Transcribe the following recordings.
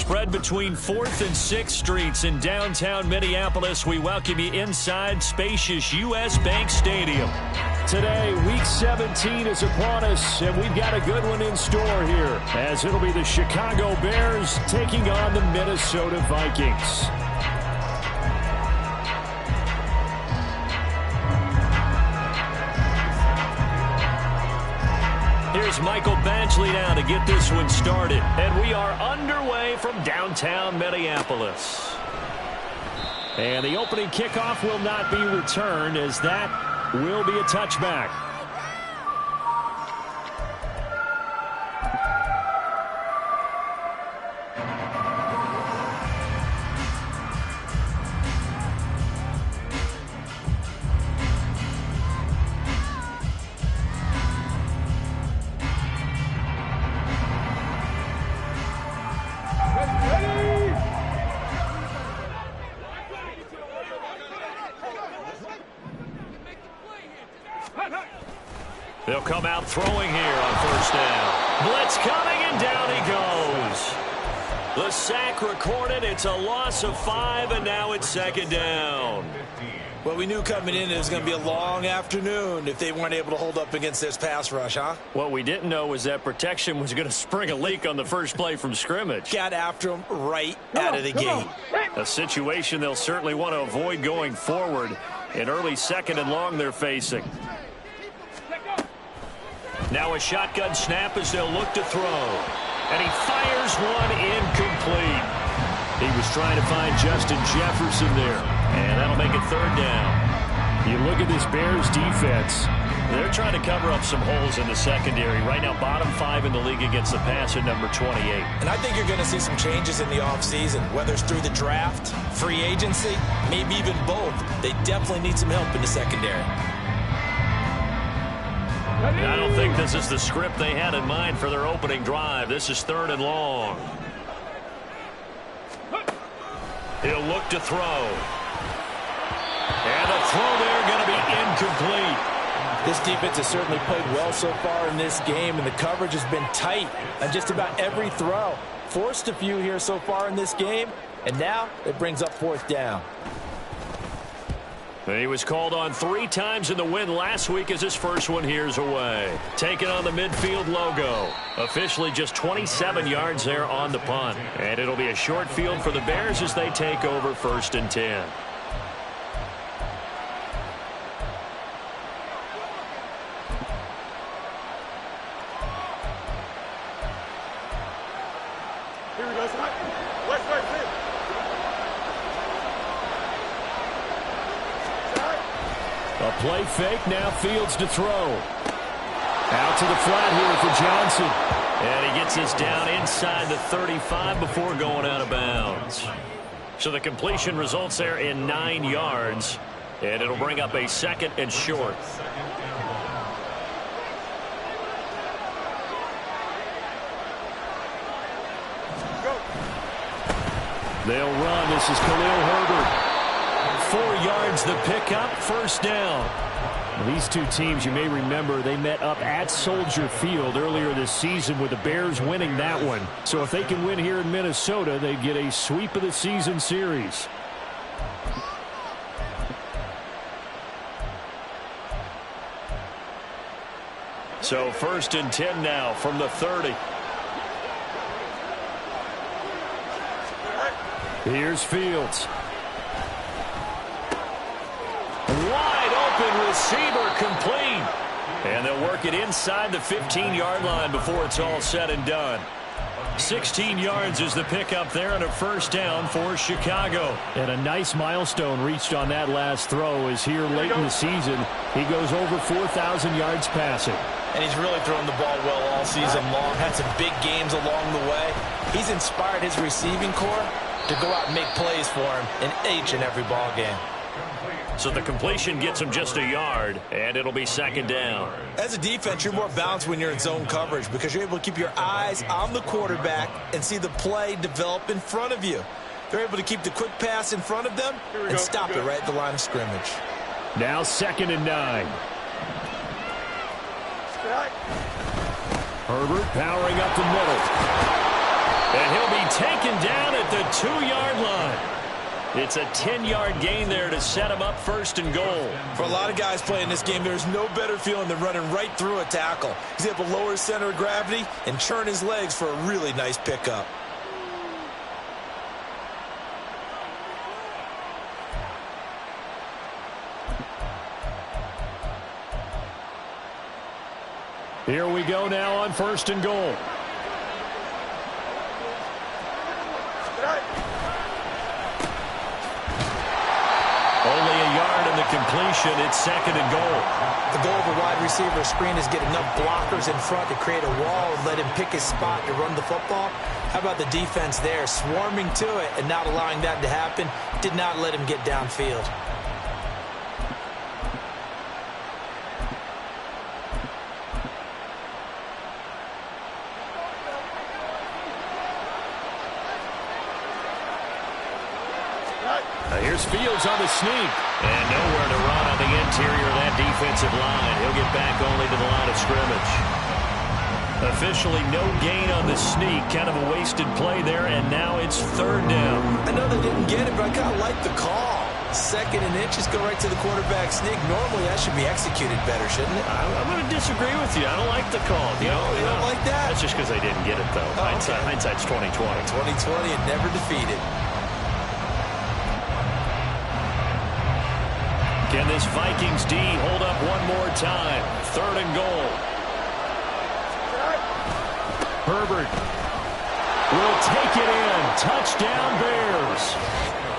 spread between 4th and 6th Streets in downtown Minneapolis. We welcome you inside spacious U.S. Bank Stadium. Today, Week 17 is upon us, and we've got a good one in store here, as it'll be the Chicago Bears taking on the Minnesota Vikings. Here's Michael Badgley now to get this one started. And we are underway from downtown Minneapolis. And the opening kickoff will not be returned, as that will be a touchback. They'll come out throwing here on first down. Blitz coming, and down he goes. The sack recorded. It's a loss of 5, and now it's second down. Well, we knew coming in it was going to be a long afternoon if they weren't able to hold up against this pass rush, huh? What we didn't know was that protection was going to spring a leak on the first play from scrimmage. Got after him right out of the gate. A situation they'll certainly want to avoid going forward. An early second and long they're facing. Now a shotgun snap as they'll look to throw. And he fires one incomplete. He was trying to find Justin Jefferson there. And that'll make it third down. You look at this Bears defense. They're trying to cover up some holes in the secondary. Right now, bottom 5 in the league against the pass at number 28. And I think you're going to see some changes in the offseason, whether it's through the draft, free agency, maybe even both. They definitely need some help in the secondary. I don't think this is the script they had in mind for their opening drive. This is third and long. He'll look to throw. And the throw there going to be incomplete. This defense has certainly played well so far in this game, and the coverage has been tight on just about every throw. Forced a few here so far in this game, and now it brings up fourth down. He was called on 3 times in the win last week as his first one here's away. Taking on the midfield logo. Officially just 27 yards there on the punt. And it'll be a short field for the Bears as they take over 1st and 10. A play fake, now Fields to throw. Out to the flat here for Johnson. And he gets us down inside the 35 before going out of bounds. So the completion results there in 9 yards. And it'll bring up a 2nd and short. They'll run. This is Khalil Herbert. 4 yards the pickup, first down. Well, these two teams, you may remember, they met up at Soldier Field earlier this season with the Bears winning that one. So if they can win here in Minnesota, they get a sweep of the season series. So 1st and 10 now from the 30. Here's Fields. Wide open receiver, complete. And they'll work it inside the 15-yard line before it's all said and done. 16 yards is the pickup there and a first down for Chicago. And a nice milestone reached on that last throw as here late in the season, he goes over 4,000 yards passing. And he's really thrown the ball well all season long. Had some big games along the way. He's inspired his receiving corps to go out and make plays for him in each and every ball game. So the completion gets him just a yard, and it'll be second down. As a defense, you're more balanced when you're in zone coverage because you're able to keep your eyes on the quarterback and see the play develop in front of you. They're able to keep the quick pass in front of them and stop it right at the line of scrimmage. Now 2nd and 9. Herbert powering up the middle. And he'll be taken down at the 2-yard line. It's a 10-yard gain there to set him up 1st and goal. For a lot of guys playing this game, there's no better feeling than running right through a tackle. He's able to lower his center of gravity and churn his legs for a really nice pickup. Here we go now on 1st and goal. Only a yard in the completion. It's 2nd and goal. The goal of a wide receiver screen is get enough blockers in front to create a wall and let him pick his spot to run the football. How about the defense there, swarming to it and not allowing that to happen? Did not let him get downfield. Here's Fields on the sneak. And nowhere to run on the interior of that defensive line. He'll get back only to the line of scrimmage. Officially no gain on the sneak. Kind of a wasted play there, and now it's 3rd down. I know they didn't get it, but I kind of like the call. 2nd and inches, go right to the quarterback sneak. Normally that should be executed better, shouldn't it? I'm going to disagree with you. I don't like the call. You don't like that? That's just because they didn't get it, though. Oh, Hindsight's 20/20. 20/20 and never defeated. Can this Vikings D hold up one more time? 3rd and goal. Herbert will take it in. Touchdown, Bears.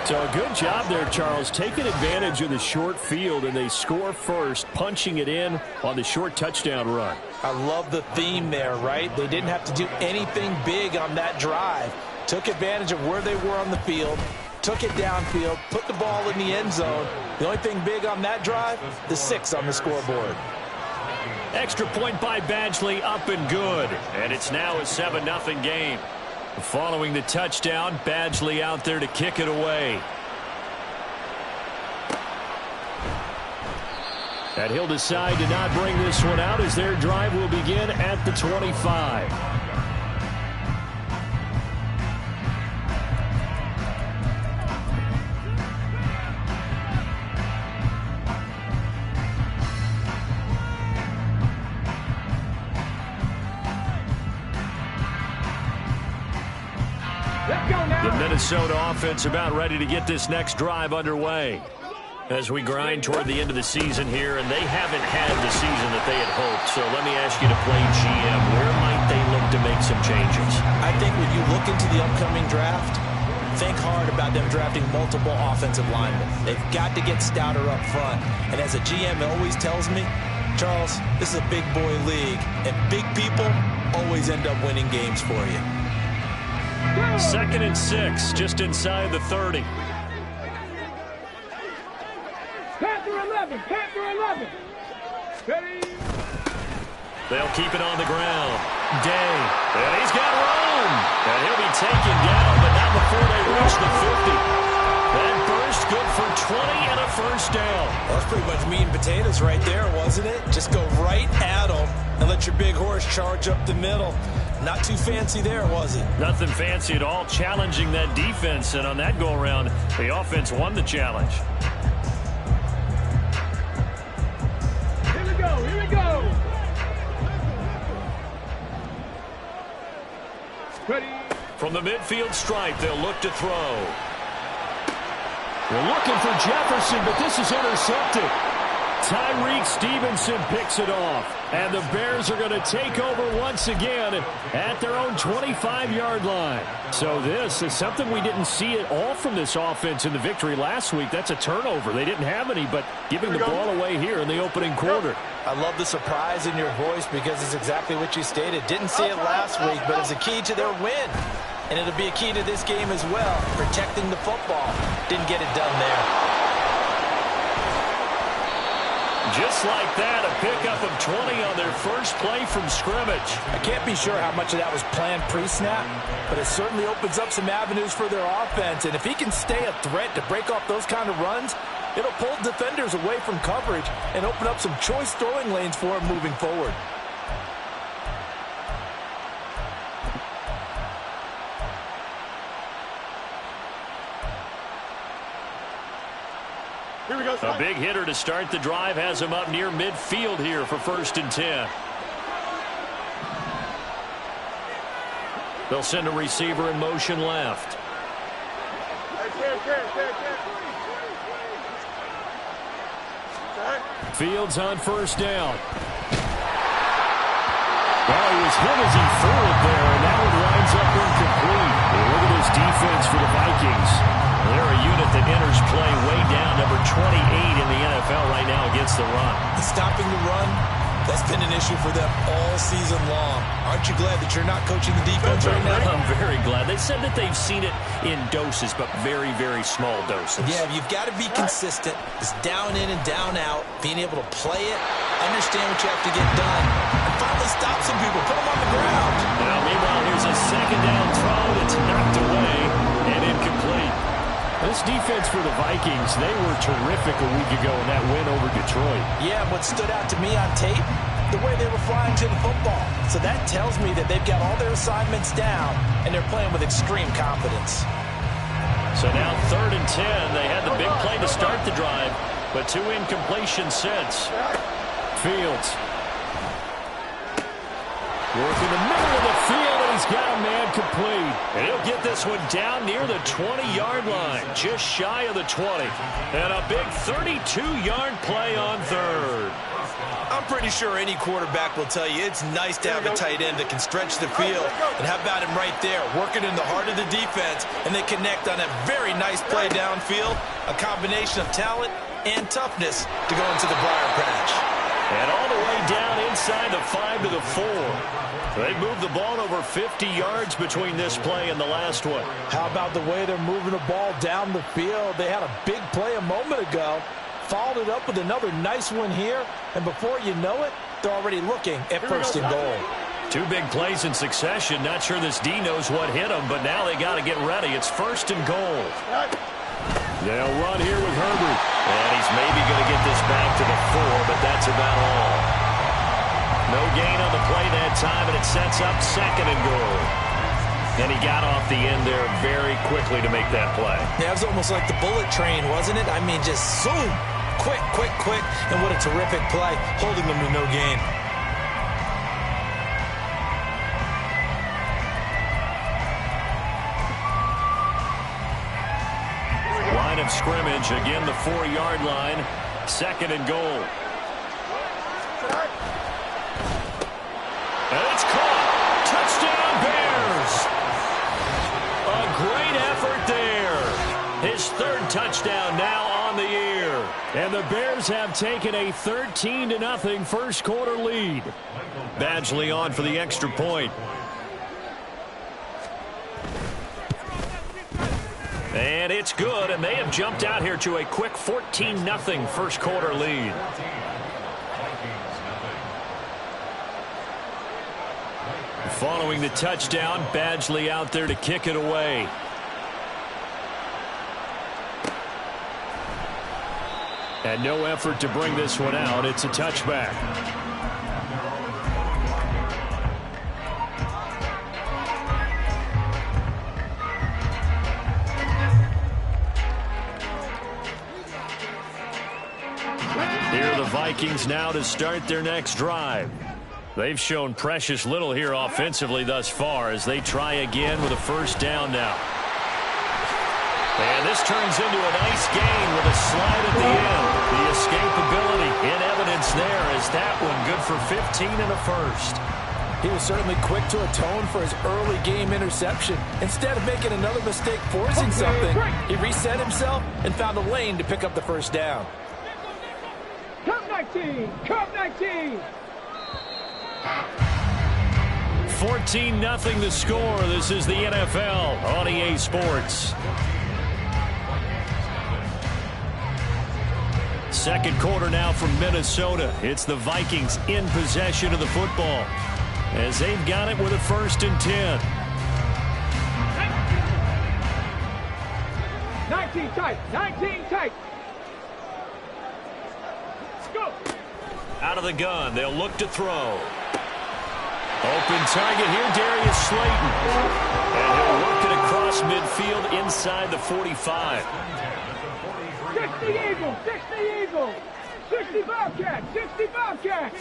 So a good job there, Charles, taking advantage of the short field, and they score first, punching it in on the short touchdown run. I love the theme there, right? They didn't have to do anything big on that drive. Took advantage of where they were on the field, took it downfield, put the ball in the end zone. The only thing big on that drive, the 6 on the scoreboard. Extra point by Badgley, up and good. And it's now a 7-0 game. Following the touchdown, Badgley out there to kick it away. And he'll decide to not bring this one out as their drive will begin at the 25. The Minnesota offense about ready to get this next drive underway as we grind toward the end of the season here, and they haven't had the season that they had hoped. So let me ask you to play GM. Where might they look to make some changes? I think when you look into the upcoming draft, think hard about them drafting multiple offensive linemen. They've got to get stouter up front. And as a GM always tells me, Charles, this is a big boy league, and big people always end up winning games for you. 2nd and 6, just inside the 30. Panther 11, Panther 11. Ready? They'll keep it on the ground. Day, and he's got room. And he'll be taken down, but not before they reach the 50. That burst good for 20 and a 1st down. Well, that's pretty much meat and potatoes right there, wasn't it? Just go right at them and let your big horse charge up the middle. Not too fancy there, was it? Nothing fancy at all, challenging that defense, and on that go-around, the offense won the challenge. Here we go, here we go. Ready? From the midfield stripe, they'll look to throw. They're looking for Jefferson, but this is intercepted. Tyreek Stevenson picks it off. And the Bears are going to take over once again at their own 25-yard line. So this is something we didn't see at all from this offense in the victory last week. That's a turnover. They didn't have any, but giving the ball away here in the opening quarter. I love the surprise in your voice because it's exactly what you stated. Didn't see it last week, but it's a key to their win. And it'll be a key to this game as well, protecting the football. Didn't get it done there. Just like that, a pickup of 20 on their first play from scrimmage. I can't be sure how much of that was planned pre-snap, but it certainly opens up some avenues for their offense. And if he can stay a threat to break off those kind of runs, it'll pull defenders away from coverage and open up some choice throwing lanes for him moving forward. A big hitter to start the drive has him up near midfield here for 1st and 10. They'll send a receiver in motion left. Fields on 1st down. Well, he was hit as he threw it there, and now it winds up incomplete. Hey, look at this defense for the Vikings. They're a unit that enters play way down, number 28 in the NFL right now against the run. Stopping the run, that's been an issue for them all season long. Aren't you glad that you're not coaching the defense right now? I'm very glad. They said that they've seen it in doses, but very, very small doses. Yeah, you've got to be consistent. It's down in and down out, being able to play it, understand what you have to get done, and finally stop some people, put them on the ground. Now, meanwhile, here's a 2nd down throw that's knocked away and incomplete. This defense for the Vikings, they were terrific a week ago in that win over Detroit. Yeah, what stood out to me on tape, the way they were flying to the football. So that tells me that they've got all their assignments down, and they're playing with extreme confidence. So now 3rd and 10. They had the big play to start the drive, but 2 incompletions since. Fields. Working the middle of the field, and he's got a man complete. And he'll get this one down near the 20-yard line, just shy of the 20. And a big 32-yard play on 3rd. I'm pretty sure any quarterback will tell you it's nice to have a tight end that can stretch the field. And how about him right there, working in the heart of the defense, and they connect on a very nice play downfield, a combination of talent and toughness to go into the briar patch. And all the way down inside the 5 to the 4. They moved the ball over 50 yards between this play and the last one. How about the way they're moving the ball down the field? They had a big play a moment ago, followed it up with another nice one here, and before you know it, they're already looking at 1st and goal. 2 big plays in succession. Not sure this D knows what hit them, but now they got to get ready. It's 1st and goal. They'll run here with Herbert. And he's maybe going to get this back to the 4, but that's about all. No gain on the play that time, and it sets up 2nd and goal. And he got off the end there very quickly to make that play. Yeah, it was almost like the bullet train, wasn't it? I mean, just zoom. Quick, quick, quick. And what a terrific play, holding them to no gain. Line of scrimmage, again the 4-yard line, 2nd and goal. And it's caught. Touchdown, Bears. A great effort there. His 3rd touchdown now on the year. And the Bears have taken a 13-0 first quarter lead. Badgley on for the extra point. And it's good, and they have jumped out here to a quick 14-0 first quarter lead. Following the touchdown, Badgley out there to kick it away. And no effort to bring this one out. It's a touchback. Here are the Vikings now to start their next drive. They've shown precious little here offensively thus far as they try again with a 1st down now. And this turns into a nice gain with a slide at the end. The escapability in evidence there as that one good for 15 and a 1st. He was certainly quick to atone for his early game interception. Instead of making another mistake forcing something, he reset himself and found a lane to pick up the 1st down. Cup 19! Cup 19! 14-0 the score. This is the NFL on EA Sports. 2nd quarter now from Minnesota. It's the Vikings in possession of the football as they've got it with a 1st and 10. 19 tight! 19 tight! Let's go! Out of the gun, they'll look to throw. Open target here, Darius Slayton. And he'll work it across midfield inside the 45. 60 Eagle, 60 Eagle, 60 Bobcat, 60 Bobcat.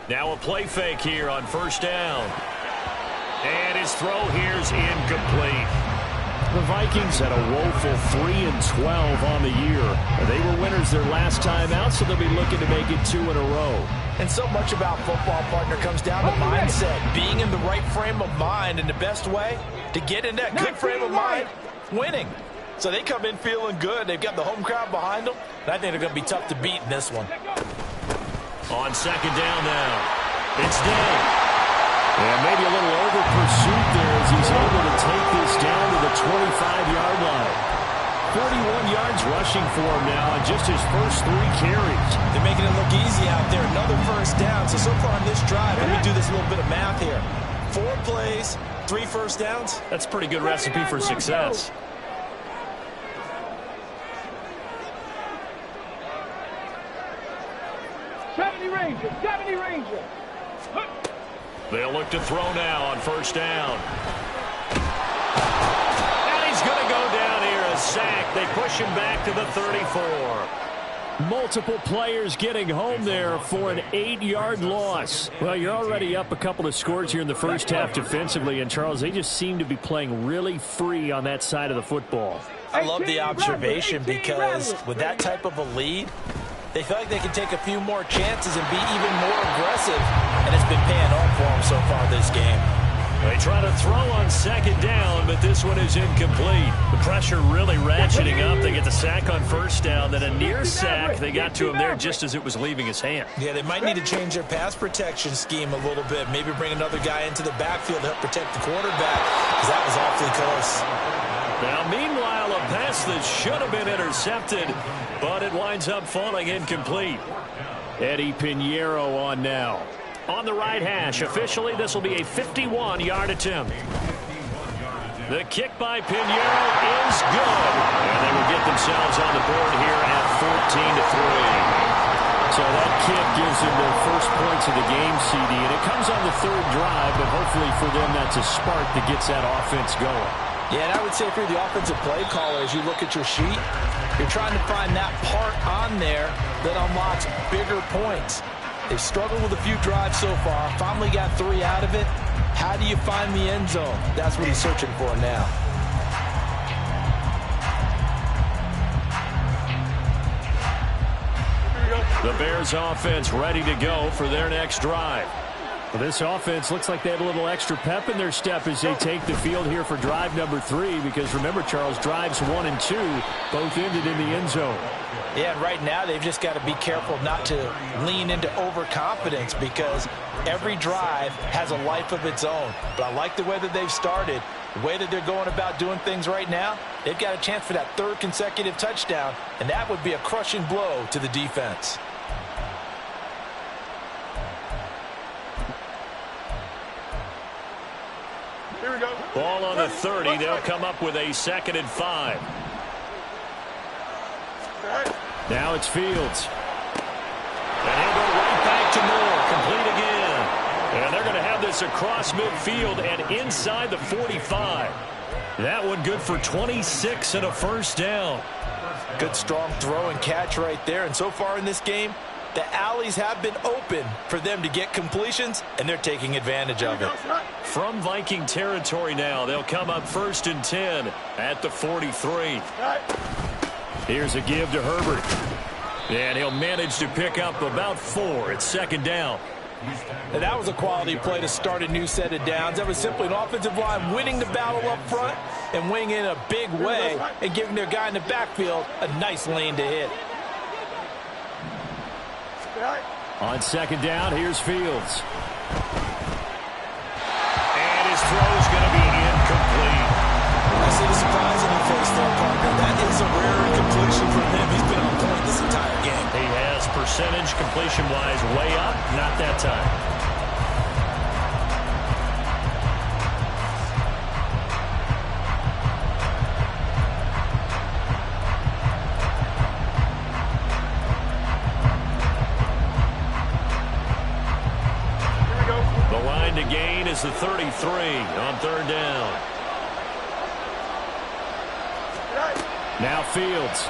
Now a play fake here on first down. And his throw here's incomplete. The Vikings had a woeful 3-12 on the year. They were winners their last time out, so they'll be looking to make it 2 in a row. And so much about football, partner, comes down to mindset. Being in the right frame of mind, and the best way to get in that good frame of mind, winning. So they come in feeling good. They've got the home crowd behind them. And I think they're going to be tough to beat in this one. On second down now, it's Day. And maybe a little over pursuit there as he's able to take this down to the 25-yard line. 41 yards rushing for him now on just his first 3 carries. They're making it look easy out there. Another first down. So far on this drive, let me do this little bit of math here. 4 plays, 3 first downs. That's a pretty good recipe for success. Ranger, 70 Ranger. They'll look to throw now on first down. And he's going to go down here, a sack. They push him back to the 34. Multiple players getting home there for an 8-yard loss. Well, you're already up a couple of scores here in the first half defensively, and Charles, they just seem to be playing really free on that side of the football. I love the observation because with that type of a lead, they feel like they can take a few more chances and be even more aggressive, and it's been paying off for them so far this game. They try to throw on second down, but this one is incomplete. The pressure really ratcheting up. They get the sack on first down, then a near sack. They got to him there just as it was leaving his hand. Yeah, they might need to change their pass protection scheme a little bit. Maybe bring another guy into the backfield to help protect the quarterback, because that was awfully close. Now, meanwhile, a pass that should have been intercepted, but it winds up falling incomplete. Eddie Pinheiro on now. On the right hash, officially, this will be a 51-yard attempt. The kick by Pinheiro is good. And they will get themselves on the board here at 14-3. So that kick gives them their first points of the game, CD. And it comes on the third drive, but hopefully for them that's a spark that gets that offense going. Yeah, and I would say if you're the offensive play caller, as you look at your sheet, you're trying to find that part on there that unlocks bigger points. They've struggled with a few drives so far. Finally got 3 out of it. How do you find the end zone? That's what he's searching for now. The Bears offense ready to go for their next drive. Well, this offense looks like they have a little extra pep in their step as they take the field here for drive number 3, because remember, Charles, drives 1 and 2 both ended in the end zone. Yeah, and right now they've just got to be careful not to lean into overconfidence, because every drive has a life of its own. But I like the way that they've started, the way that they're going about doing things right now. They've got a chance for that 3rd consecutive touchdown, and that would be a crushing blow to the defense. Here we go. Ball on the 30. They'll come up with a 2nd and 5. Now it's Fields. And he'll go right back to Moore. Complete again. And they're going to have this across midfield and inside the 45. That one good for 26 and a first down. Good strong throw and catch right there. And so far in this game, the alleys have been open for them to get completions, and they're taking advantage of it. From Viking territory now, they'll come up 1st and 10 at the 43. Here's a give to Herbert. And he'll manage to pick up about 4 at 2nd down. And that was a quality play to start a new set of downs. That was simply an offensive line winning the battle up front and winning in a big way and giving their guy in the backfield a nice lane to hit. On 2nd down, here's Fields. And his throw is going to be incomplete. I see the surprise in the face there, partner. That is a rare incompletion from him. He's been on point this entire game. He has percentage completion-wise way up, not that time. The line to gain is the 33 on 3rd down. Now Fields.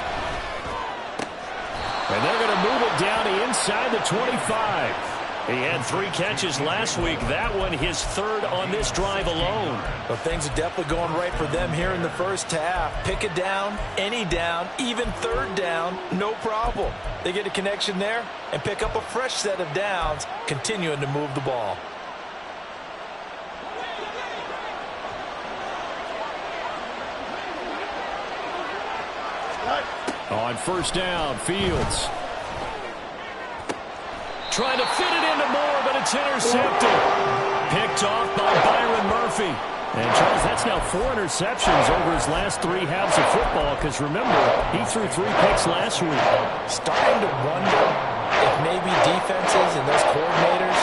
And they're going to move it down to inside the 25. He had 3 catches last week. That one his 3rd on this drive alone. Well, things are definitely going right for them here in the first half. Pick a down, any down, even 3rd down, no problem. They get a connection there and pick up a fresh set of downs, continuing to move the ball. On first down, Fields. Trying to fit it into Moore, but it's intercepted. Picked off by Byron Murphy. And, Charles, that's now 4 interceptions over his last 3 halves of football, because, remember, he threw 3 picks last week. Starting to wonder if maybe defenses and those coordinators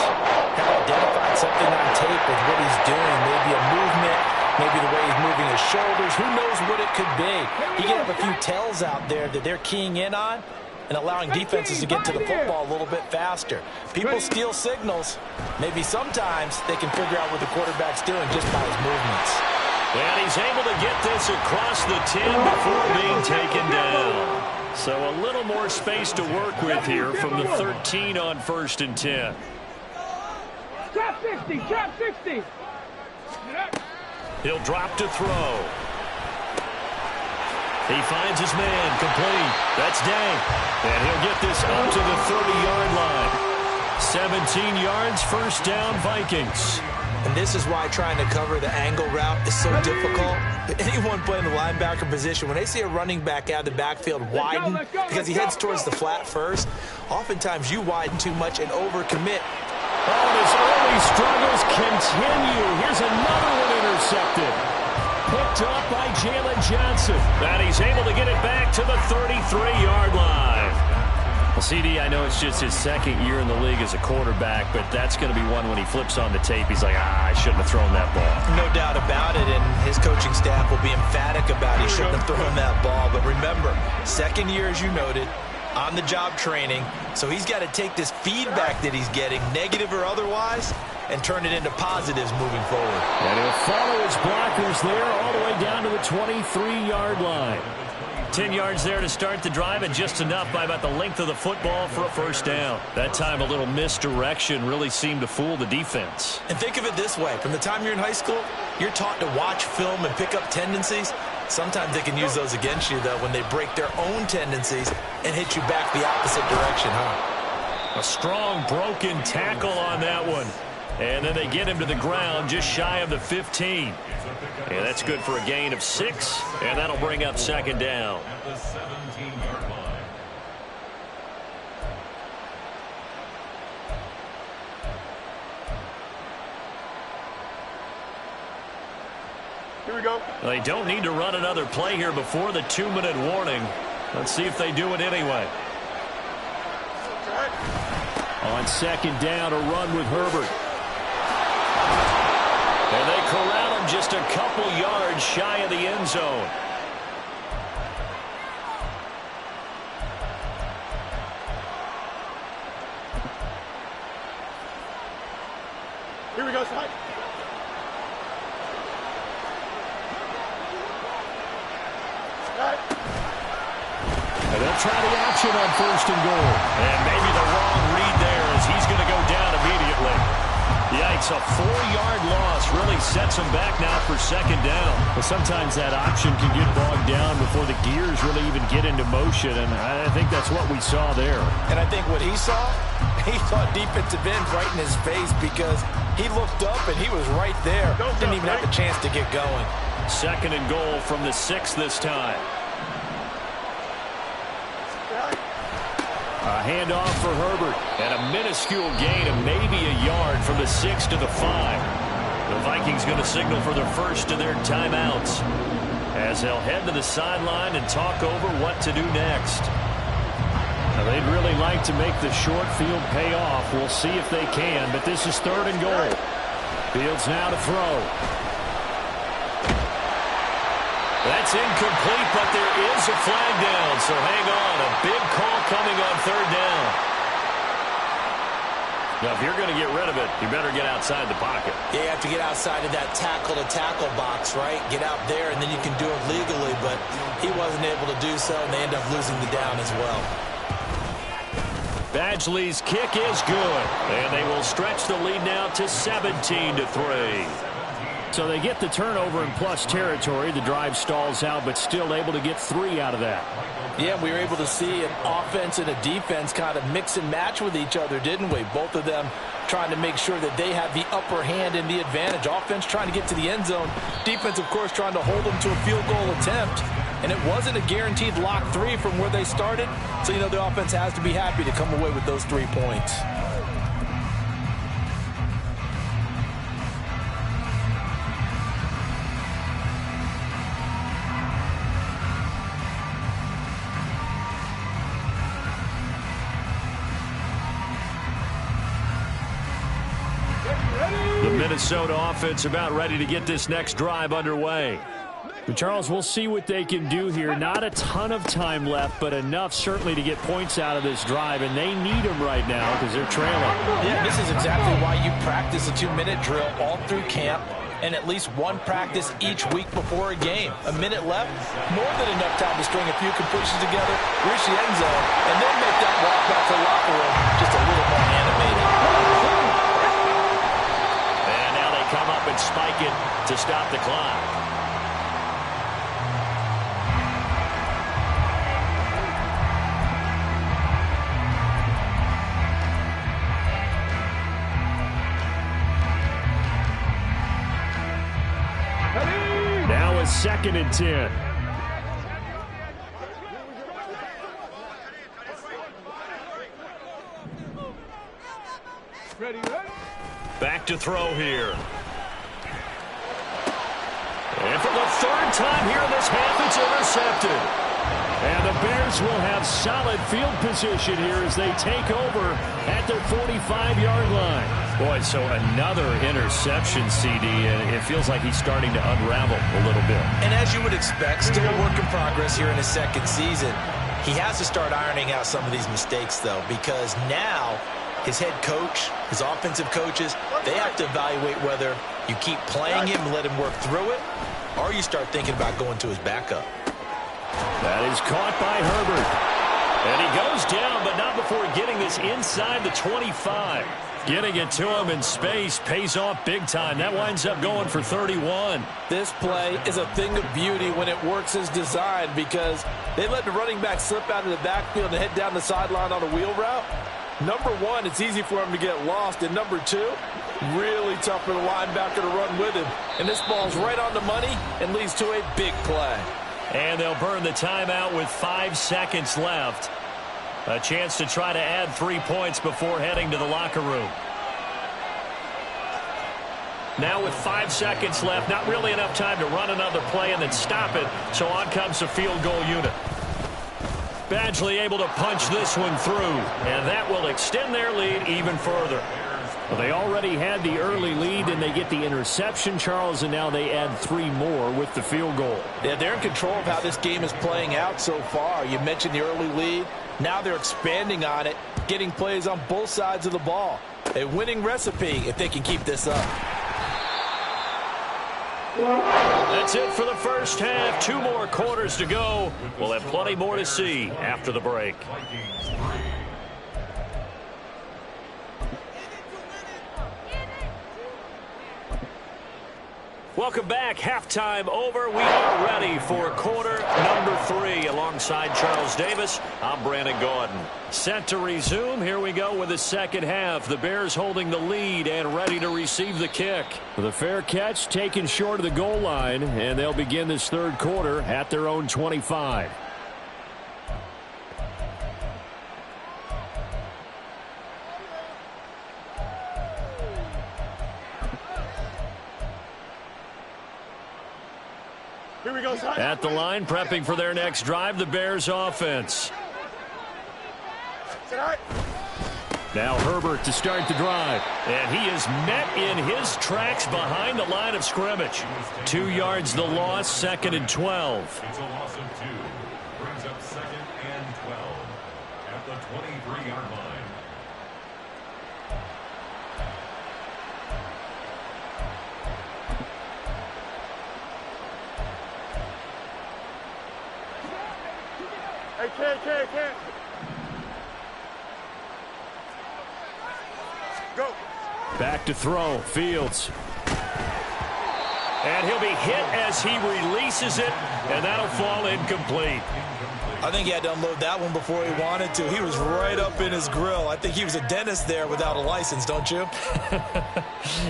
have identified something on tape with what he's doing. Maybe a movement, maybe the way he's moving his shoulders. Who knows what it could be? He can have a few tells out there that they're keying in on and allowing defenses to get to the football a little bit faster. People steal signals. Maybe sometimes they can figure out what the quarterback's doing just by his movements. And he's able to get this across the 10 before being taken down. So a little more space to work with here from the 13 on 1st and 10. Trap 60, trap 60. He'll drop to throw. He finds his man, complete. That's Day. And he'll get this up to the 30-yard line. 17 yards, first down, Vikings. And this is why trying to cover the angle route is so difficult. Anyone playing the linebacker position, when they see a running back out of the backfield widen because he heads towards the flat first, oftentimes you widen too much and overcommit. Oh, his early struggles continue. Here's another one intercepted. Picked up by Jalen Johnson. And he's able to get it back to the 33-yard line. Well, CD, I know it's just his 2nd year in the league as a quarterback, but that's going to be one when he flips on the tape. He's like, I shouldn't have thrown that ball. No doubt about it, and his coaching staff will be emphatic about he shouldn't have thrown that ball. But remember, 2nd year, as you noted, on-the-job training, so he's got to take this feedback that he's getting, negative or otherwise, and turn it into positives moving forward. And he'll follow his blockers there all the way down to the 23-yard line. 10 yards there to start the drive, and just enough by about the length of the football for a first down. That time a little misdirection really seemed to fool the defense. And think of it this way. From the time you're in high school, you're taught to watch film and pick up tendencies. Sometimes they can use those against you, though, when they break their own tendencies and hit you back the opposite direction, huh? A strong broken tackle on that one. And then they get him to the ground just shy of the 15. And that's good for a gain of 6, and that'll bring up 2nd down. Here we go. They don't need to run another play here before the 2-minute warning. Let's see if they do it anyway. On 2nd down, a run with Herbert. And they corral him just a couple yards shy of the end zone. Here we go, Slide. And they'll try the option on 1st and goal. And maybe the wrong read there as he's going to go down immediately. Yikes, a 4-yard loss really sets him back now for 2nd down. But sometimes that option can get bogged down before the gears really even get into motion, and I think that's what we saw there. And I think what he saw defensive ends right in his face because he looked up and he was right there. Didn't even have a chance to get going. 2nd and goal from the 6 this time. A handoff for Herbert, and a minuscule gain of maybe a yard from the 6 to the 5. The Vikings going to signal for their first of their timeouts as they'll head to the sideline and talk over what to do next. Now, they'd really like to make the short field pay off. We'll see if they can, but this is 3rd and goal. Fields now to throw. That's incomplete, but there is a flag down, so hang on. A big call coming on 3rd down. Now, if you're going to get rid of it, you better get outside the pocket. Yeah, you have to get outside of that tackle-to-tackle box, right? Get out there, and then you can do it legally, but he wasn't able to do so, and they end up losing the down as well. Badgley's kick is good, and they will stretch the lead now to 17-3. So they get the turnover in plus territory. The drive stalls out, but still able to get 3 out of that. Yeah, we were able to see an offense and a defense kind of mix and match with each other, didn't we? Both of them trying to make sure that they have the upper hand and the advantage. Offense trying to get to the end zone. Defense, of course, trying to hold them to a field goal attempt. And it wasn't a guaranteed lock 3 from where they started. So, you know, the offense has to be happy to come away with those 3 points. The Minnesota offense about ready to get this next drive underway. But Charles, we'll see what they can do here. Not a ton of time left, but enough certainly to get points out of this drive, and they need them right now because they're trailing. Yeah, this is exactly why you practice a 2-minute drill all through camp and at least one practice each week before a game. A minute left, more than enough time to string a few completions together, reach the end zone, and then make that walk back to the locker room just a little more animated. And now they come up and spike it to stop the clock. Now it's 2nd and 10. Ready. Back to throw here. And for the 3rd time here in this half, it's intercepted. And the Bears will have solid field position here as they take over at their 45-yard line. Boy, so another interception, CD, and it feels like he's starting to unravel a little bit. And as you would expect, still a work in progress here in his 2nd season. He has to start ironing out some of these mistakes, though, because now his head coach, his offensive coaches, they have to evaluate whether you keep playing him and let him work through it, or you start thinking about going to his backup. That is caught by Herbert. And he goes down, but not before getting this inside the 25. Getting it to him in space pays off big time. That winds up going for 31. This play is a thing of beauty when it works as designed because they let the running back slip out of the backfield and head down the sideline on a wheel route. Number 1, it's easy for him to get lost. And number 2, really tough for the linebacker to run with him. And this ball's right on the money and leads to a big play. And they'll burn the timeout with 5 seconds left. A chance to try to add 3 points before heading to the locker room. Now with 5 seconds left, not really enough time to run another play and then stop it. So on comes the field goal unit. Badgley able to punch this one through, and that will extend their lead even further. Well, they already had the early lead, and they get the interception, Charles, and now they add 3 more with the field goal. Yeah, they're in control of how this game is playing out so far. You mentioned the early lead. Now they're expanding on it, getting plays on both sides of the ball. A winning recipe if they can keep this up. That's it for the first half. 2 more quarters to go. We'll have plenty more to see after the break. Welcome back. Halftime over. We are ready for quarter number 3. Alongside Charles Davis, I'm Brandon Gaudin. Set to resume. Here we go with the second half. The Bears holding the lead and ready to receive the kick. The fair catch taken short of the goal line, and they'll begin this 3rd quarter at their own 25. At the line, prepping for their next drive, the Bears offense. Now Herbert to start the drive. And he is met in his tracks behind the line of scrimmage. 2 yards the loss, 2nd and 12. It's a loss of 2. Brings up 2nd and 12 at the 23-yard line. Go. Back to throw, Fields. And he'll be hit as he releases it, and that'll fall incomplete. I think he had to unload that one before he wanted to. He was right up in his grill. I think he was a dentist there without a license, don't you?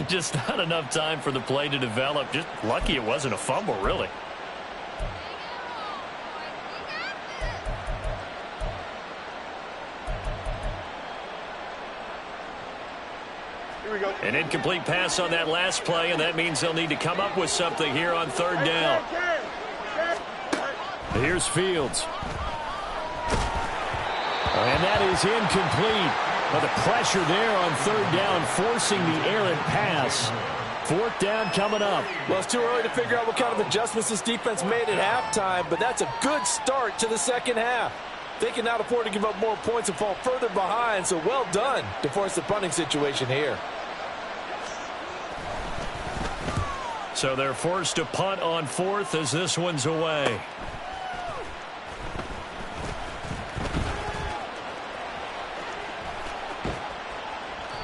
Just not enough time for the play to develop. Just lucky it wasn't a fumble, really. Here we go. An incomplete pass on that last play, and that means they'll need to come up with something here on third down. Here's Fields. And that is incomplete. But the pressure there on third down, forcing the errant pass. Fourth down coming up. Well, it's too early to figure out what kind of adjustments this defense made at halftime, but that's a good start to the second half. They can now afford to give up more points and fall further behind, so well done to force the punting situation here. So they're forced to punt on fourth as this one's away.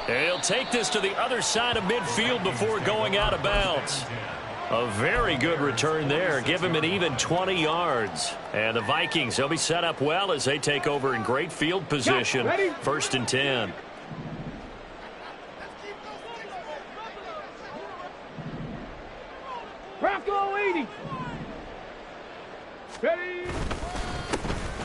He'll take this to the other side of midfield before going out of bounds. A very good return there. Give him an even 20 yards. And the Vikings, they'll be set up well as they take over in great field position. First and 10. Rocco 80. Ready.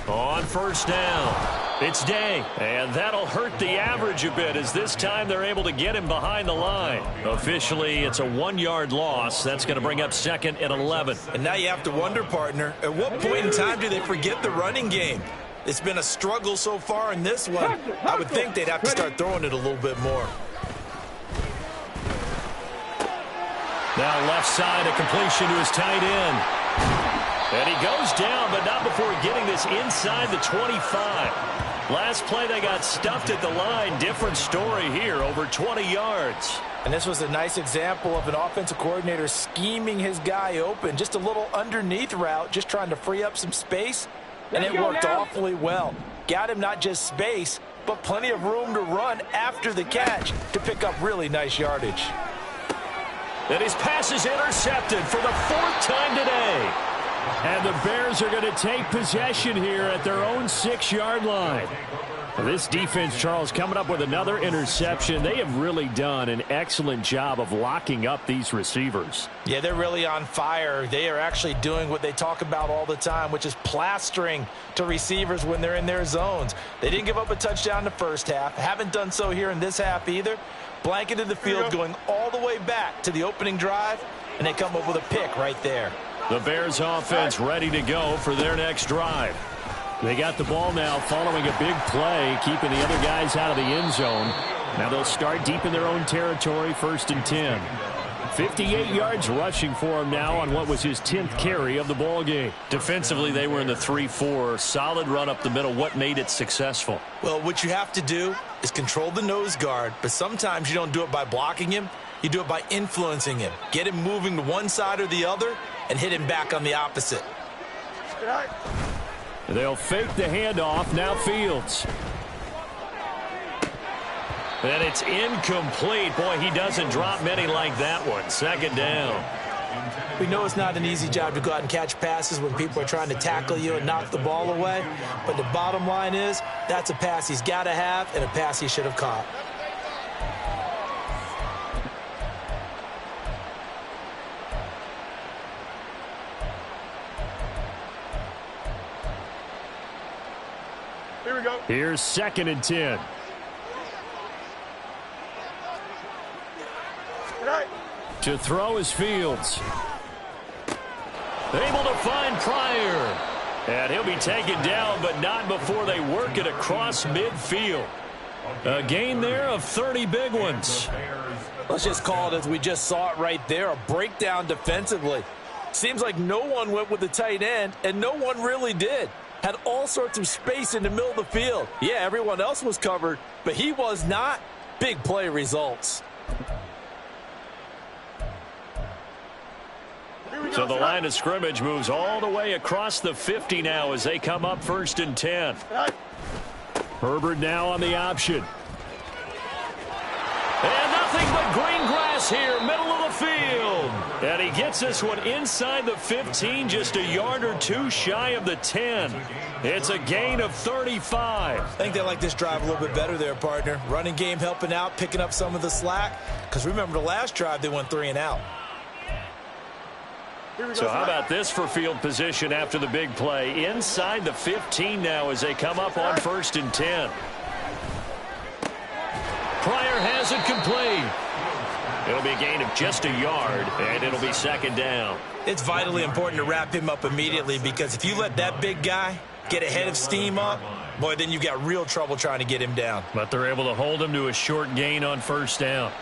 On first down, it's Day, and that'll hurt the average a bit as this time they're able to get him behind the line. Officially, it's a 1-yard loss. That's going to bring up second and 11. And now you have to wonder, partner, at what point in time do they forget the running game? It's been a struggle so far in this one. I would think they'd have to start throwing it a little bit more. Now left side, a completion to his tight end. And he goes down, but not before getting this inside the 25. Last play, they got stuffed at the line. Different story here, over 20 yards. And this was a nice example of an offensive coordinator scheming his guy open. Just a little underneath route, just trying to free up some space. And it worked awfully well. Got him not just space, but plenty of room to run after the catch to pick up really nice yardage. And his pass is intercepted for the 4th time today. And the Bears are going to take possession here at their own 6-yard line. This defense, Charles, coming up with another interception. They have really done an excellent job of locking up these receivers. Yeah, they're really on fire. They are actually doing what they talk about all the time, which is plastering to receivers when they're in their zones. They didn't give up a touchdown in the first half. Haven't done so here in this half either. Blanketed the field going all the way back to the opening drive, and they come up with a pick right there. The Bears offense ready to go for their next drive. They got the ball now following a big play, keeping the other guys out of the end zone. Now they'll start deep in their own territory, 1st and 10. 58 yards rushing for him now on what was his 10th carry of the ball game. Defensively, they were in the 3-4. Solid run up the middle. What made it successful? Well, what you have to do is control the nose guard, but sometimes you don't do it by blocking him. You do it by influencing him. Get him moving to one side or the other and hit him back on the opposite. They'll fake the handoff. Now Fields. And it's incomplete. Boy, he doesn't drop many like that one. 2nd down. We know it's not an easy job to go out and catch passes when people are trying to tackle you and knock the ball away. But the bottom line is that's a pass he's got to have and a pass he should have caught. Here we go. Here's 2nd and 10. To throw is Fields. Able to find Pryor. And he'll be taken down, but not before they work it across midfield. A gain there of 30 big ones. Let's just call it as we just saw it right there, a breakdown defensively. Seems like no one went with the tight end, and no one really did. Had all sorts of space in the middle of the field. Yeah, everyone else was covered, but he was not. Big play results. So the line of scrimmage moves all the way across the 50 now as they come up 1st and 10. Herbert now on the option. And nothing but green grass here, middle of the field. And he gets this one inside the 15, just a yard or two shy of the 10. It's a gain of 35. I think they like this drive a little bit better there, partner. Running game helping out, picking up some of the slack. Because remember, the last drive, they went 3 and out. So how about this for field position after the big play? Inside the 15 now as they come up on 1st and 10. Pryor has it complete. It'll be a gain of just a yard, and it'll be 2nd down. It's vitally important to wrap him up immediately because if you let that big guy get ahead of steam up, boy, then you've got real trouble trying to get him down. But they're able to hold him to a short gain on 1st down.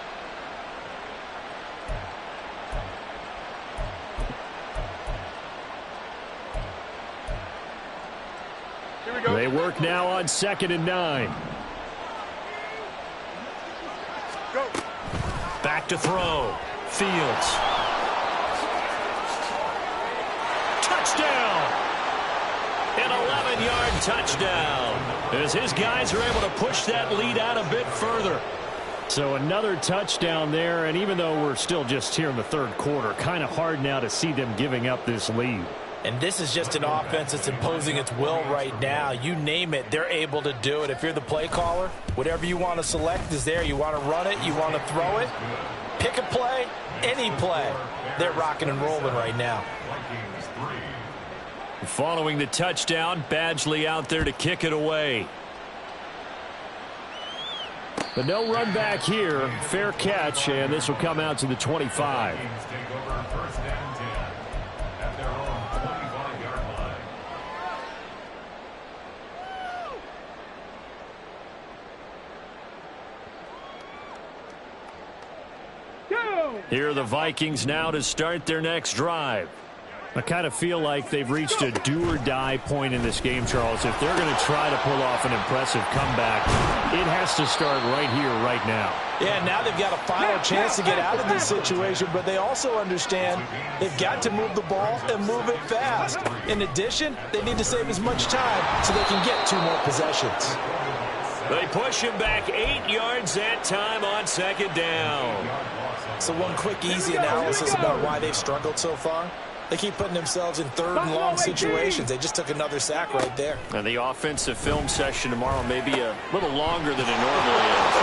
They work now on 2nd and 9. Back to throw. Fields. Touchdown! An 11-yard touchdown. As his guys are able to push that lead out a bit further. So another touchdown there, and even though we're still just here in the 3rd quarter, kind of hard now to see them giving up this lead. And this is just an offense that's imposing its will right now. You name it, they're able to do it. If you're the play caller, whatever you want to select is there. You want to run it, you want to throw it, pick a play, any play. They're rocking and rolling right now. Following the touchdown, Badgley out there to kick it away. But no run back here. Fair catch, and this will come out to the 25. Here are the Vikings now to start their next drive. I kind of feel like they've reached a do-or-die point in this game, Charles. If they're going to try to pull off an impressive comeback, it has to start right here, right now. Yeah, now they've got a final chance to get out of this situation, but they also understand they've got to move the ball and move it fast. In addition, they need to save as much time so they can get 2 more possessions. They push him back 8 yards that time on 2nd down. So one quick, easy analysis about why they've struggled so far. They keep putting themselves in 3rd and long situations. They just took another sack right there. And the offensive film session tomorrow may be a little longer than it normally is.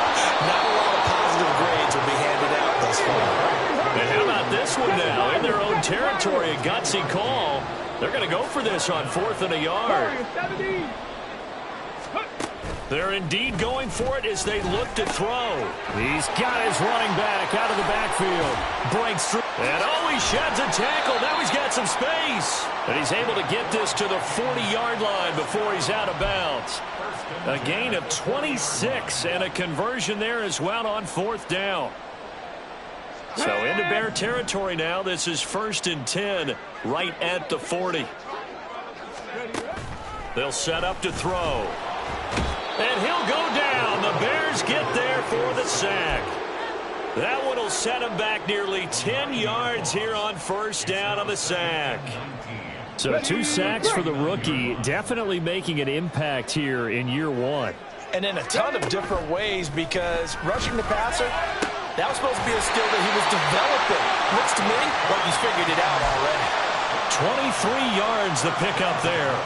Not a lot of positive grades will be handed out thus far. And how about this one now? In their own territory, a gutsy call. They're going to go for this on 4th and a yard. They're indeed going for it as they look to throw. He's got his running back out of the backfield. Breaks through. And he sheds a tackle. Now he's got some space. And he's able to get this to the 40-yard line before he's out of bounds. A gain of 26 and a conversion there as well on 4th down. So into Bear territory now. This is 1st and 10 right at the 40. They'll set up to throw. And he'll go down. The Bears get there for the sack. That one will set him back nearly 10 yards here on 1st down on the sack. So 2 sacks for the rookie, definitely making an impact here in year 1. And in a ton of different ways, because rushing the passer, that was supposed to be a skill that he was developing. Looks to me like he's figured it out already. 23 yards the pickup there.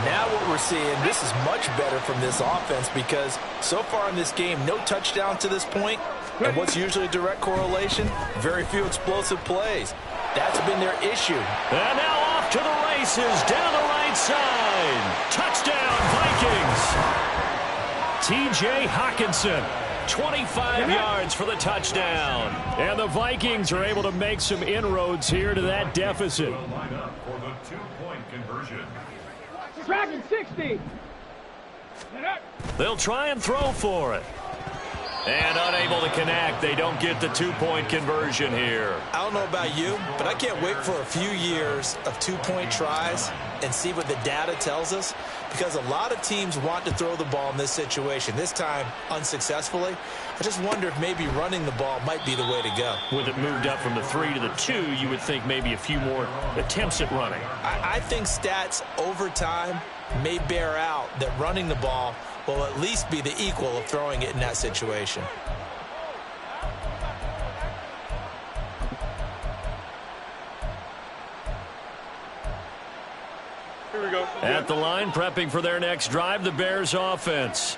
Now what we're seeing, this is much better from this offense because so far in this game, no touchdown to this point. And what's usually a direct correlation? Very few explosive plays. That's been their issue. And now off to the races down the right side. Touchdown, Vikings. T.J. Hockenson. 25 yards for the touchdown. And the Vikings are able to make some inroads here to that deficit. Line up for the 2-point conversion. Tracking 60. They'll try and throw for it. And unable to connect. They don't get the two-point conversion here. I don't know about you, but I can't wait for a few years of two-point tries and see what the data tells us, because a lot of teams want to throw the ball in this situation, this time unsuccessfully. I just wonder if maybe running the ball might be the way to go. With it moved up from the 3 to the 2, you would think maybe a few more attempts at running. I think stats over time may bear out that running the ball will at least be the equal of throwing it in that situation. Here we go. At the line, prepping for their next drive, the Bears offense.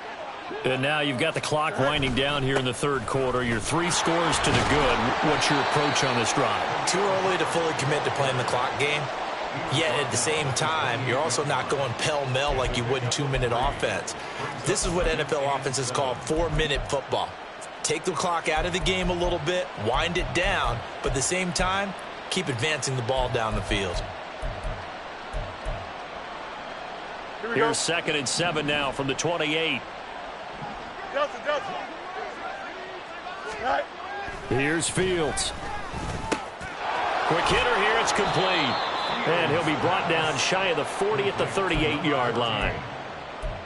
And now you've got the clock winding down here in the third quarter. You're 3 scores to the good. What's your approach on this drive? Too early to fully commit to playing the clock game. Yet at the same time, you're also not going pell-mell like you would in 2-minute offense. This is what NFL offenses call 4-minute football. Take the clock out of the game a little bit, wind it down, but at the same time, keep advancing the ball down the field. Here's 2nd and 7 now from the 28. Delta. Right. Here's Fields. Quick hitter here. It's complete. And he'll be brought down shy of the 40 at the 38-yard line.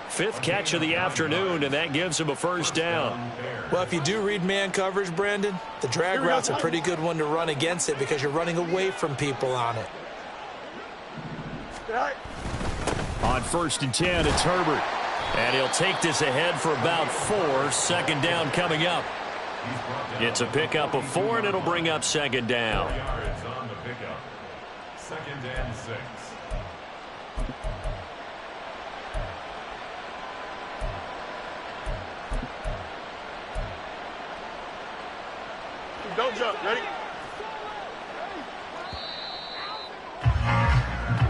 5th catch of the afternoon, and that gives him a first down. Well, if you do read man coverage, Brandon, the drag route's a pretty good one to run against it because you're running away from people on it. Right. On 1st and 10, it's Herbert. And he'll take this ahead for about 4. 2nd down coming up. It's a pickup of 4, and it'll bring up 2nd down. Yards on the pickup. 2nd and 6. Don't jump. Ready?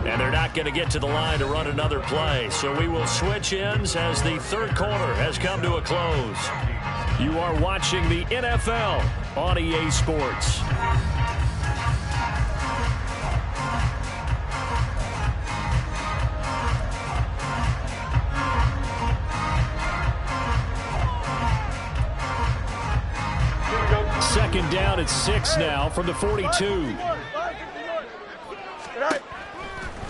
And they're not going to get to the line to run another play. So we will switch ends as the third quarter has come to a close. You are watching the NFL on EA Sports. Second down at 6 now from the 42.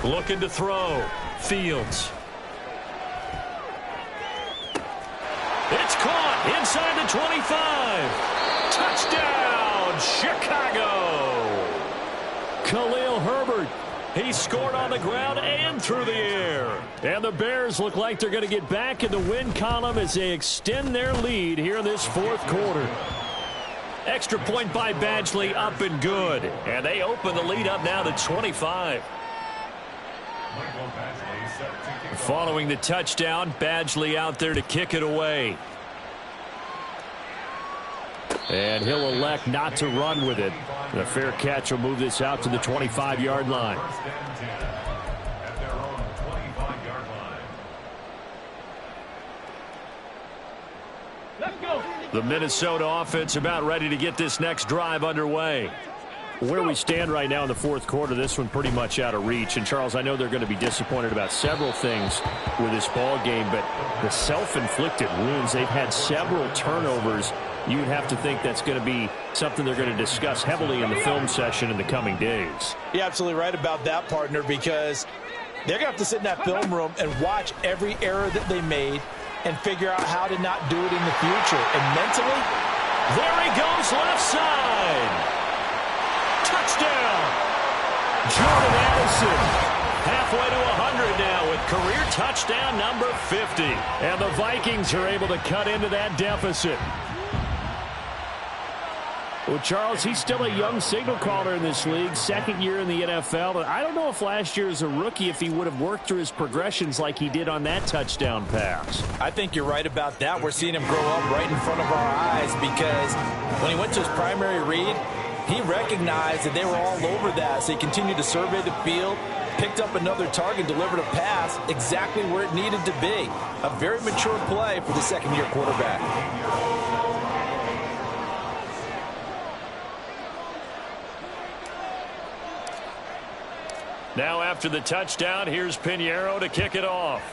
Looking to throw. Fields. It's caught inside the 25. Touchdown, Chicago. Khalil Herbert. He scored on the ground and through the air. And the Bears look like they're going to get back in the win column as they extend their lead here in this fourth quarter. Extra point by Badgley, up and good. And they open the lead up now to 25. Following the touchdown, Badgley out there to kick it away. And he'll elect not to run with it. The fair catch will move this out to the 25-yard line. At their own 25-yard line. Let's go. The Minnesota offense about ready to get this next drive underway. Where we stand right now in the fourth quarter, this one pretty much out of reach. And, Charles, I know they're going to be disappointed about several things with this ball game, but the self-inflicted wounds, they've had several turnovers. You'd have to think that's going to be something they're going to discuss heavily in the film session in the coming days. You're absolutely right about that, partner, because they're going to have to sit in that film room and watch every error that they made and figure out how to not do it in the future. And mentally, there he goes left side. Touchdown! Jordan Addison halfway to 100 now with career touchdown number 50. And the Vikings are able to cut into that deficit. Well, Charles, he's still a young signal caller in this league, second year in the NFL. But I don't know if last year as a rookie, if he would have worked through his progressions like he did on that touchdown pass. I think you're right about that. We're seeing him grow up right in front of our eyes because when he went to his primary read, he recognized that they were all over that, so he continued to survey the field, picked up another target, delivered a pass exactly where it needed to be. A very mature play for the second-year quarterback. Now after the touchdown, here's Pinheiro to kick it off.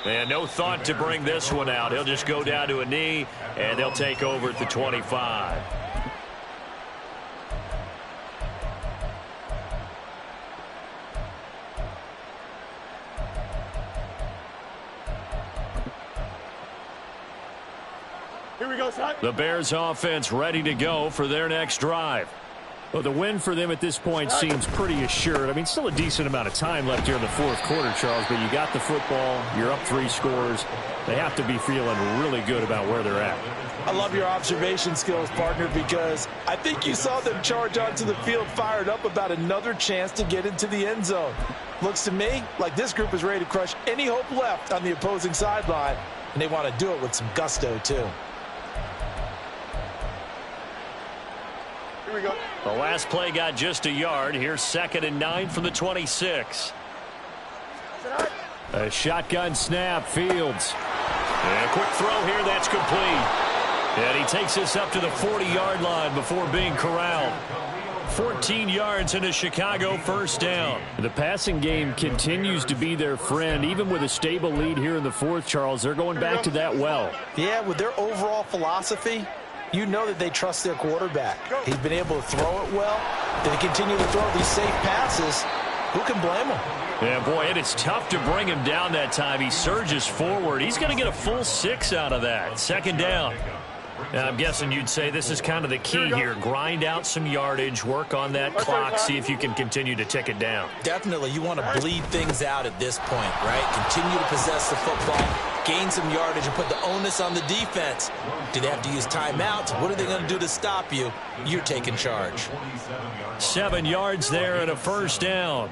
And no thought to bring this one out. He'll just go down to a knee, and they'll take over at the 25. Here we go, son. The Bears offense ready to go for their next drive. Well, the win for them at this point seems pretty assured. I mean, still a decent amount of time left here in the fourth quarter, Charles, but you got the football. You're up 3 scores. They have to be feeling really good about where they're at. I love your observation skills, partner, because I think you saw them charge onto the field fired up about another chance to get into the end zone. Looks to me like this group is ready to crush any hope left on the opposing sideline, and they want to do it with some gusto, too. Here we go. The last play got just a yard. Here's 2nd and 9 from the 26. A shotgun snap, Fields. And a quick throw here, that's complete. And he takes this up to the 40-yard line before being corralled. 14 yards and a Chicago first down. The passing game continues to be their friend. Even with a stable lead here in the fourth, Charles, they're going back to that well. Yeah, with their overall philosophy, you know that they trust their quarterback. He's been able to throw it well. They continue to throw these safe passes. Who can blame him? Yeah, boy, it is tough to bring him down that time. He surges forward. He's going to get a full 6 out of that. 2nd down. Now, I'm guessing you'd say this is kind of the key here. Grind out some yardage, work on that clock, see if you can continue to tick it down. Definitely. You want to bleed things out at this point, right? Continue to possess the football, gain some yardage, and put the onus on the defense. Do they have to use timeouts? What are they going to do to stop you? You're taking charge. 7 yards there and a first down.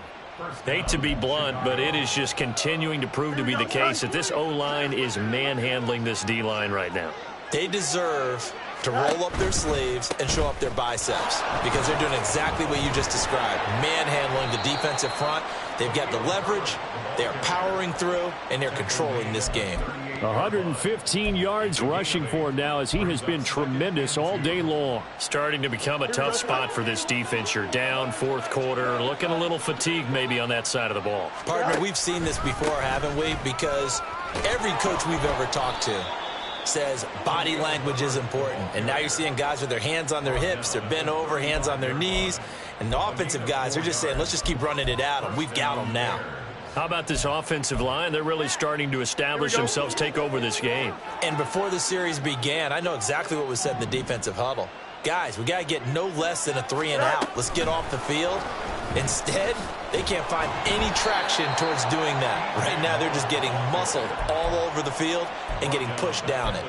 Hate to be blunt, but it is just continuing to prove to be the case that this O-line is manhandling this D-line right now. They deserve to roll up their sleeves and show up their biceps because they're doing exactly what you just described, manhandling the defensive front. They've got the leverage, they're powering through, and they're controlling this game. 115 yards rushing for him now as he has been tremendous all day long. Starting to become a tough spot for this defense. You're down, fourth quarter, looking a little fatigued maybe on that side of the ball. Partner, we've seen this before, haven't we? Because every coach we've ever talked to says body language is important. And now you're seeing guys with their hands on their hips, they're bent over, hands on their knees. And the offensive guys are just saying, let's just keep running it at them. We've got them now. How about this offensive line? They're really starting to establish themselves, take over this game. And before the series began, I know exactly what was said in the defensive huddle. Guys, we got to get no less than a 3 and out. Let's get off the field. Instead, they can't find any traction towards doing that. Right now, they're just getting muscled all over the field and getting pushed down it.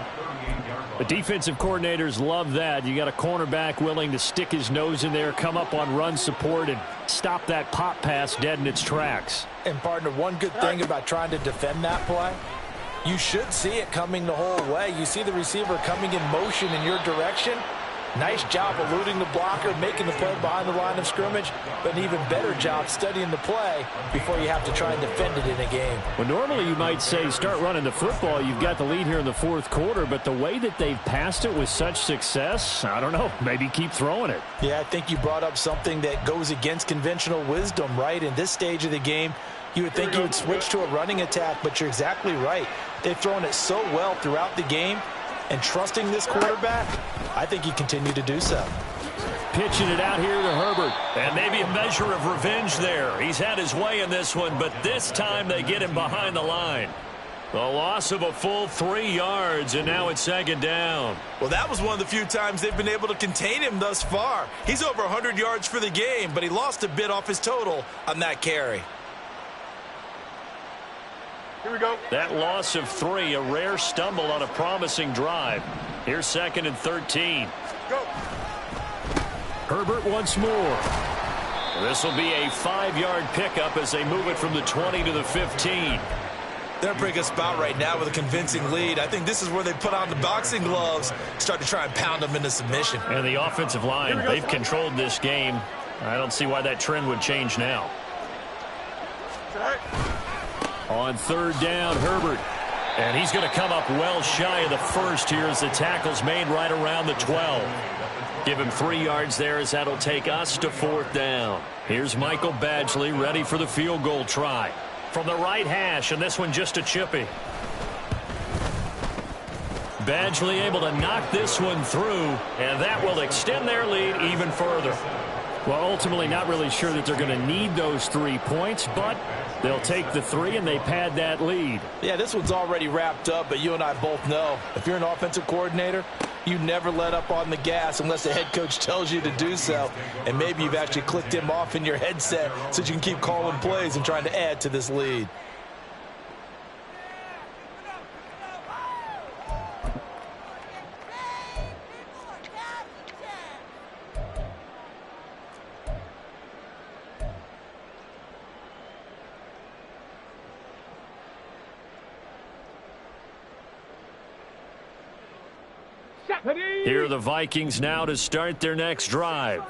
The defensive coordinators love that. You got a cornerback willing to stick his nose in there, come up on run support, and stop that pop pass dead in its tracks. And, partner, one good thing about trying to defend that play, you should see it coming the whole way. You see the receiver coming in motion in your direction. Nice job eluding the blocker, making the play behind the line of scrimmage, but an even better job studying the play before you have to try and defend it in a game. Well, normally you might say start running the football. You've got the lead here in the fourth quarter, but the way that they've passed it with such success, I don't know, maybe keep throwing it. Yeah, I think you brought up something that goes against conventional wisdom, right? In this stage of the game, you would think you would switch to a running attack, but you're exactly right. They've thrown it so well throughout the game. And trusting this quarterback, I think he continued to do so. Pitching it out here to Herbert. And maybe a measure of revenge there. He's had his way in this one, but this time they get him behind the line. The loss of a full 3 yards, and now it's 2nd down. Well, that was one of the few times they've been able to contain him thus far. He's over 100 yards for the game, but he lost a bit off his total on that carry. Here we go. That loss of 3, a rare stumble on a promising drive. Here's 2nd and 13. Go. Herbert once more. This will be a 5-yard pickup as they move it from the 20 to the 15. They're in a pretty good spot right now with a convincing lead. I think this is where they put on the boxing gloves, start to try and pound them into submission. And the offensive line, they've controlled this game. I don't see why that trend would change now. On 3rd down, Herbert. And he's going to come up well shy of the first here as the tackle's made right around the 12. Give him 3 yards there as that'll take us to 4th down. Here's Michael Badgley ready for the field goal try. from the right hash, and this one just a chippy. Badgley able to knock this one through, and that will extend their lead even further. Well, ultimately not really sure that they're going to need those 3 points, but they'll take the 3 and they pad that lead. Yeah, this one's already wrapped up, but you and I both know if you're an offensive coordinator, you never let up on the gas unless the head coach tells you to do so. And maybe you've actually clicked him off in your headset so you can keep calling plays and trying to add to this lead. Here are the Vikings now to start their next drive.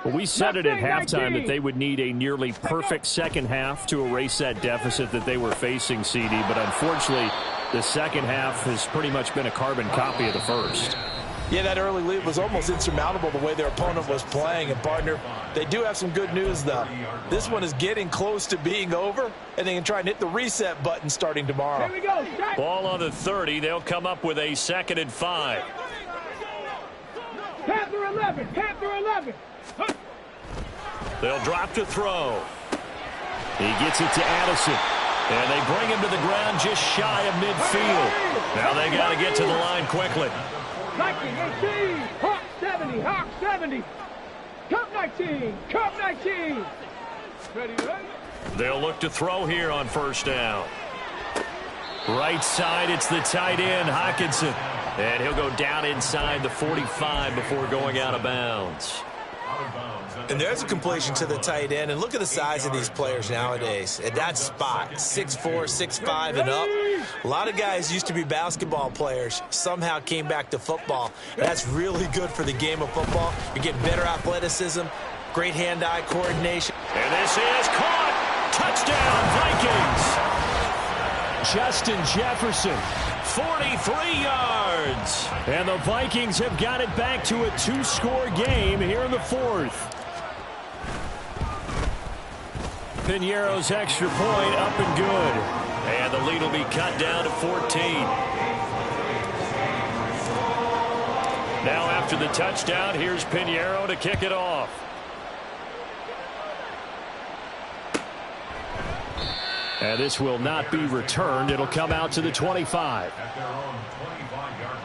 Well, we said it at halftime that they would need a nearly perfect second half to erase that deficit that they were facing, CD. But unfortunately, the second half has pretty much been a carbon copy of the first. Yeah, that early lead was almost insurmountable the way their opponent was playing. And, partner, they do have some good news, though. This one is getting close to being over, and they can try and hit the reset button starting tomorrow. Here we go. Ball on the 30. They'll come up with a 2nd and 5. Panther 11. Panther 11. They'll drop to throw. He gets it to Addison. And they bring him to the ground just shy of midfield. Now they got to get to the line quickly. 19, 18. Hawk 70. Hawk 70. Cup 19. Cup 19. Ready, ready. They'll look to throw here on first down. Right side, it's the tight end, Hockenson. And he'll go down inside the 45 before going out of bounds. And there's a completion to the tight end. And look at the size of these players nowadays. At that spot, 6'4", 6'5", and up. A lot of guys used to be basketball players, somehow came back to football. That's really good for the game of football. You're getting better athleticism, great hand-eye coordination. And this is caught. Touchdown, Vikings. Justin Jefferson. 43 yards. And the Vikings have got it back to a 2-score game here in the 4th. Piñeiro's extra point up and good. And the lead will be cut down to 14. Now after the touchdown, here's Piñeiro to kick it off. And this will not be returned. It'll come out to the 25. At their own 25-yard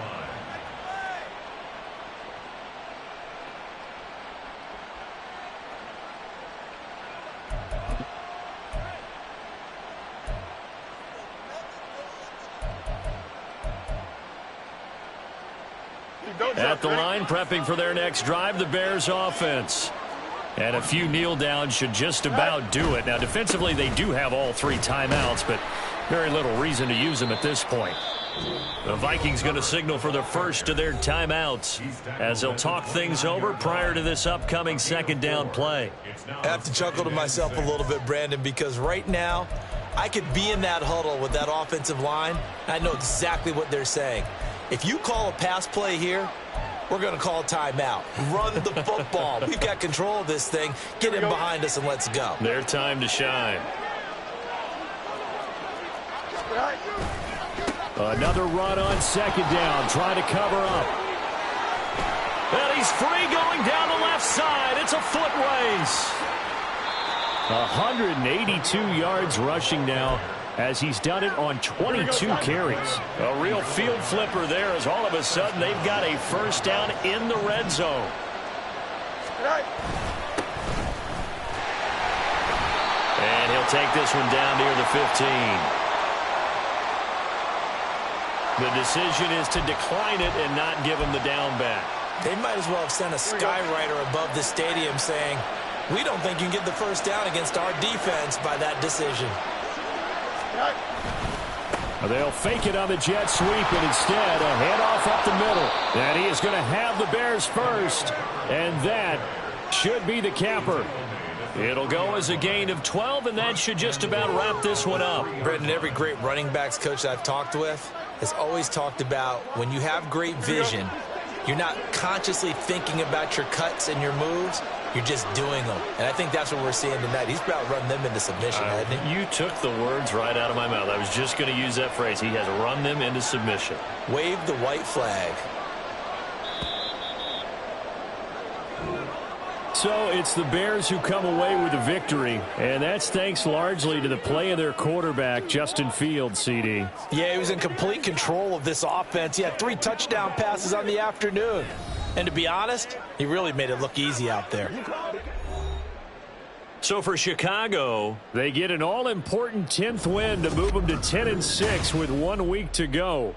line. At the line, prepping for their next drive, the Bears offense. And a few kneel downs should just about do it. Now, defensively, they do have all 3 timeouts, but very little reason to use them at this point. The Vikings going to signal for the first of their timeouts as they'll talk things over prior to this upcoming 2nd down play. I have to chuckle to myself a little bit, Brandon, because right now I could be in that huddle with that offensive line. I know exactly what they're saying. If you call a pass play here, we're going to call a timeout. Run the football. We've got control of this thing. Get in behind us and let's go. Their time to shine. Another run on 2nd down. Try to cover up. And he's free going down the left side. It's a foot race. 182 yards rushing now, as he's done it on 22 carries. A real field flipper there, as all of a sudden they've got a first down in the red zone. And he'll take this one down near the 15. The decision is to decline it and not give him the down back. They might as well have sent a skywriter above the stadium saying, we don't think you can get the first down against our defense by that decision. They'll fake it on the jet sweep, and instead a handoff up the middle. And he is going to have the Bears first, and that should be the capper. It'll go as a gain of 12, and that should just about wrap this one up. Brendan, every great running backs coach I've talked with has always talked about when you have great vision, You're not consciously thinking about your cuts and your moves. You're just doing them. And I think that's what we're seeing tonight. He's about to run them into submission, hasn't he? You took the words right out of my mouth. I was just going to use that phrase. He has run them into submission. Wave the white flag. So it's the Bears who come away with the victory, and that's thanks largely to the play of their quarterback, Justin Fields, CD. Yeah, he was in complete control of this offense. He had 3 touchdown passes on the afternoon. And to be honest, he really made it look easy out there. So for Chicago, they get an all-important 10th win to move them to 10-6 with 1 week to go.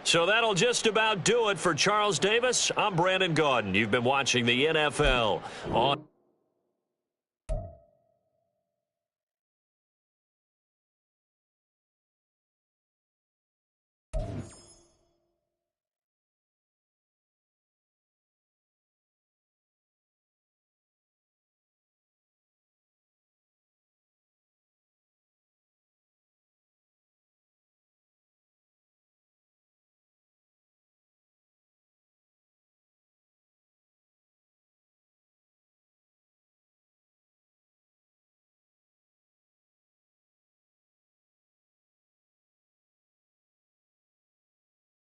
So that'll just about do it for Charles Davis. I'm Brandon Gaudin. You've been watching the NFL on